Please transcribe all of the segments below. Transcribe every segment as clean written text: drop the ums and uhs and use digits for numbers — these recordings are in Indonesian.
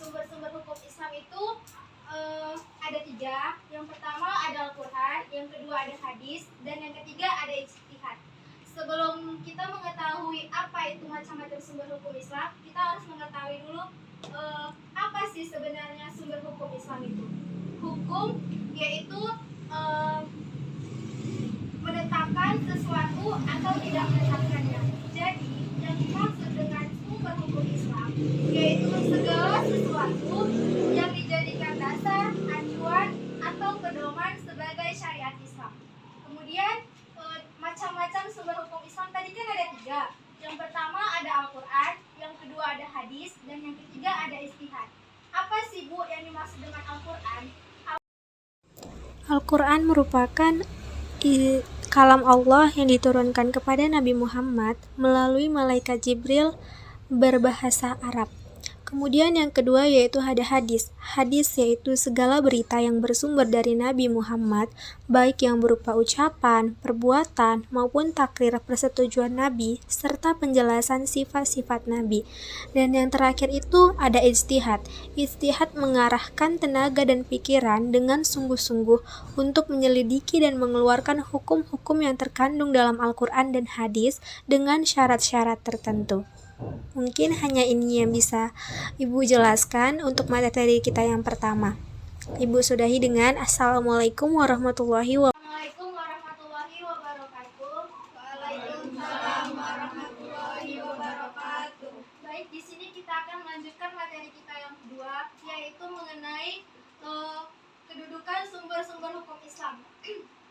sumber-sumber hukum Islam itu ada 3. Yang pertama ada Al-Quran, yang kedua ada hadis, dan yang ketiga ada ijtihad. Sebelum kita mengetahui apa itu macam-macam sumber hukum Islam, kita harus mengetahui dulu apa sih sebenarnya sumber hukum Islam itu. Hukum yaitu menetapkan sesuatu atau tidak menetapkannya. Jadi yang dimaksud dengan sumber hukum Islam yaitu segala sesuatu yang dijadikan dasar, acuan, atau pedoman sebagai syariat Islam. Kemudian macam-macam sumber hukum Islam tadi kan ada 3. Yang pertama ada Al-Quran, yang kedua ada hadis, dan yang ketiga ada ijtihad. Apa sih Bu yang dimaksud dengan Al-Quran? Al-Quran merupakan kalam Allah yang diturunkan kepada Nabi Muhammad melalui malaikat Jibril berbahasa Arab. Kemudian yang kedua yaitu ada hadis. Hadis yaitu segala berita yang bersumber dari Nabi Muhammad, baik yang berupa ucapan, perbuatan, maupun takrir persetujuan Nabi, serta penjelasan sifat-sifat Nabi. Dan yang terakhir itu ada ijtihad. Ijtihad mengarahkan tenaga dan pikiran dengan sungguh-sungguh untuk menyelidiki dan mengeluarkan hukum-hukum yang terkandung dalam Al-Quran dan hadis dengan syarat-syarat tertentu. Mungkin hanya ini yang bisa Ibu jelaskan untuk materi kita yang pertama. Ibu sudahi dengan Assalamualaikum warahmatullahi wabarakatuh. Assalamualaikum warahmatullahi wabarakatuh. Waalaikumsalam warahmatullahi wabarakatuh. Baik, di sini kita akan melanjutkan materi kita yang kedua, yaitu mengenai kedudukan sumber-sumber hukum Islam.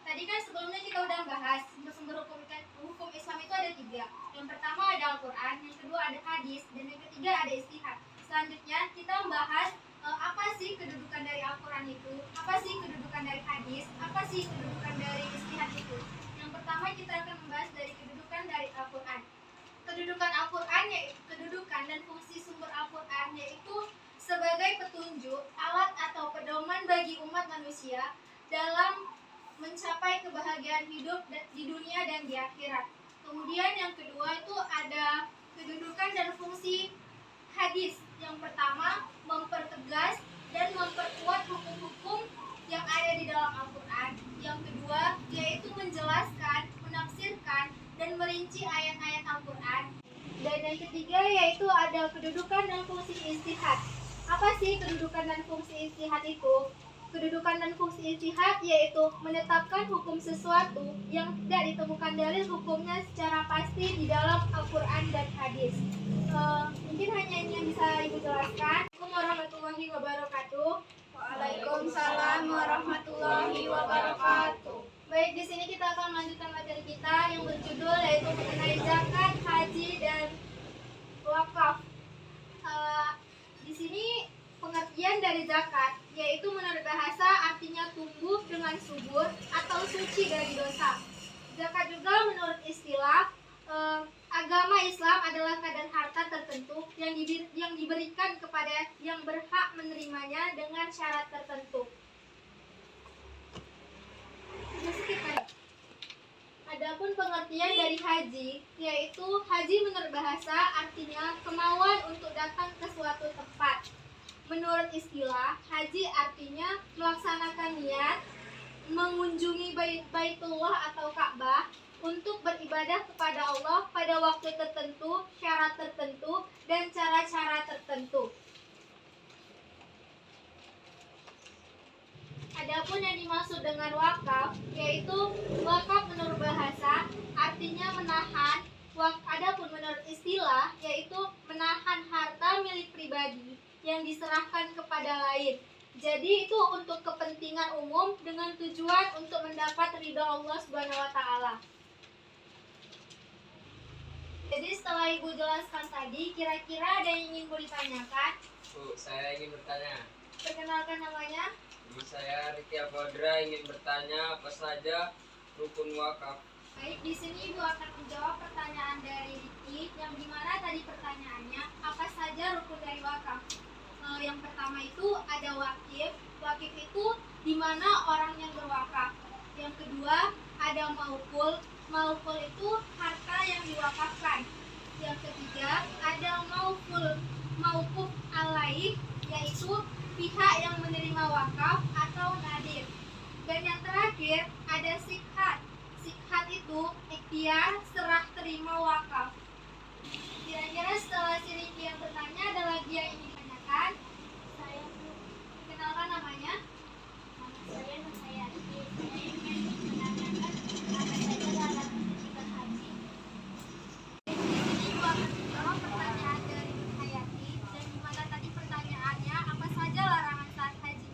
Tadi kan sebelumnya kita udah bahas sumber-sumber hukum Islam itu ada 3. Yang pertama ada Al-Quran, yang kedua ada hadis, dan yang ketiga ada ijtihad. Selanjutnya kita membahas apa sih kedudukan dari Al-Quran itu, apa sih kedudukan dari hadis, apa sih kedudukan dari ijtihad itu. Yang pertama kita akan membahas dari kedudukan dari Al-Quran. Kedudukan Al-Quran yaitu kedudukan dan fungsi sumber Al-Quran yaitu sebagai petunjuk, alat atau pedoman bagi umat manusia dalam mencapai kebahagiaan hidup di dunia dan di akhirat. Kemudian yang kedua itu ada kedudukan dan fungsi hadis. Yang pertama mempertegas dan memperkuat hukum-hukum yang ada di dalam Al-Quran. Yang kedua yaitu menjelaskan, menafsirkan, dan merinci ayat-ayat Al-Quran. Dan yang ketiga yaitu ada kedudukan dan fungsi ijtihad. Apa sih kedudukan dan fungsi ijtihad itu? Kedudukan dan fungsi ijtihad yaitu menetapkan hukum sesuatu yang tidak ditemukan dalil hukumnya secara pasti di dalam Al-Quran dan hadis. Mungkin hanya ini yang bisa Ibu jelaskan. Assalamualaikum warahmatullahi wabarakatuh. Waalaikumsalam warahmatullahi wabarakatuh. Baik, di sini kita akan melanjutkan materi kita yang berjudul yaitu mengenai zakat, haji, dan wakaf. Di sini pengertian dari zakat yaitu menurut bahasa artinya tumbuh dengan subur atau suci dari dosa. Zakat juga menurut istilah agama Islam adalah kadar harta tertentu yang diberikan kepada yang berhak menerimanya dengan syarat tertentu. Adapun pengertian dari haji yaitu haji menurut bahasa artinya kemauan untuk datang ke suatu tempat. Menurut istilah, haji artinya melaksanakan niat mengunjungi Baitullah atau Ka'bah untuk beribadah kepada Allah pada waktu tertentu, syarat tertentu, dan cara-cara tertentu. Adapun yang dimaksud dengan wakaf, yaitu wakaf menurut bahasa artinya menahan. Adapun menurut istilah, yaitu menahan harta milik pribadi yang diserahkan kepada lain. Jadi itu untuk kepentingan umum dengan tujuan untuk mendapat ridha Allah Subhanahu wa taala. Jadi setelah Ibu jelaskan tadi, kira-kira ada yang ingin Bu ditanyakan? Bu, saya ingin bertanya. Perkenalkan namanya. Nama saya Riki Abodra, ingin bertanya apa saja rukun wakaf. Baik, di sini Ibu akan menjawab pertanyaan dari Riki, yang dimana tadi pertanyaannya apa saja rukun dari wakaf. Yang pertama itu ada wakif. Wakif itu di mana orang yang berwakaf. Yang kedua ada maukul. Maukul itu harta yang diwakafkan. Yang ketiga ada maukuf alaih, yaitu pihak yang menerima wakaf atau nadir. Dan yang terakhir ada sikhat. Sikhat itu ikhtiar serah terima wakaf. Kira-kira setelah si Riki yang bertanya, ada lagi yang ingin ditanyakan? Saya kenalkan namanya. Nama saya Nurhayati. Saya ingin menanyakan apa saja larangan ketika haji. Di sini gua akan menjawab pertanyaan dari Nurhayati. Dan gimana tadi pertanyaannya, apa saja larangan saat haji?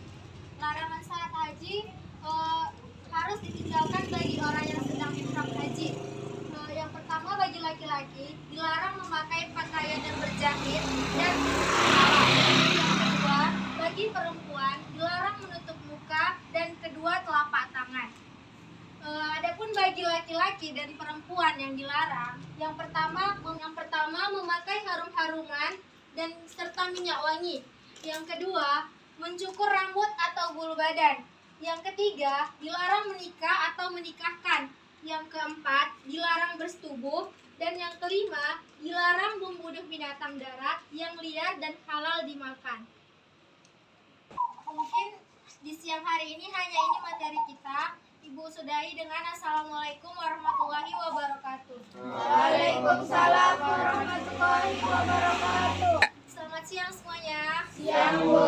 Larangan saat haji harus ditinggalkan bagi orang yang sedang ihram haji. Yang pertama, bagi laki-laki dilarang memakai pakaian yang berjahit dan kepala. Yang kedua, bagi perempuan dilarang menutup muka dan kedua telapak tangan. Adapun bagi laki-laki dan perempuan yang dilarang, yang pertama memakai harum-haruman dan serta minyak wangi. Yang kedua, mencukur rambut atau bulu badan. Yang ketiga, dilarang menikah atau menikahkan. Yang keempat, dilarang bersetubuh. Dan yang kelima, dilarang membunuh binatang darat yang liar dan halal dimakan. Mungkin di siang hari ini hanya ini materi kita. Ibu sudahi dengan Assalamualaikum warahmatullahi wabarakatuh. Waalaikumsalam warahmatullahi wabarakatuh. Selamat siang semuanya. Siang, Bu.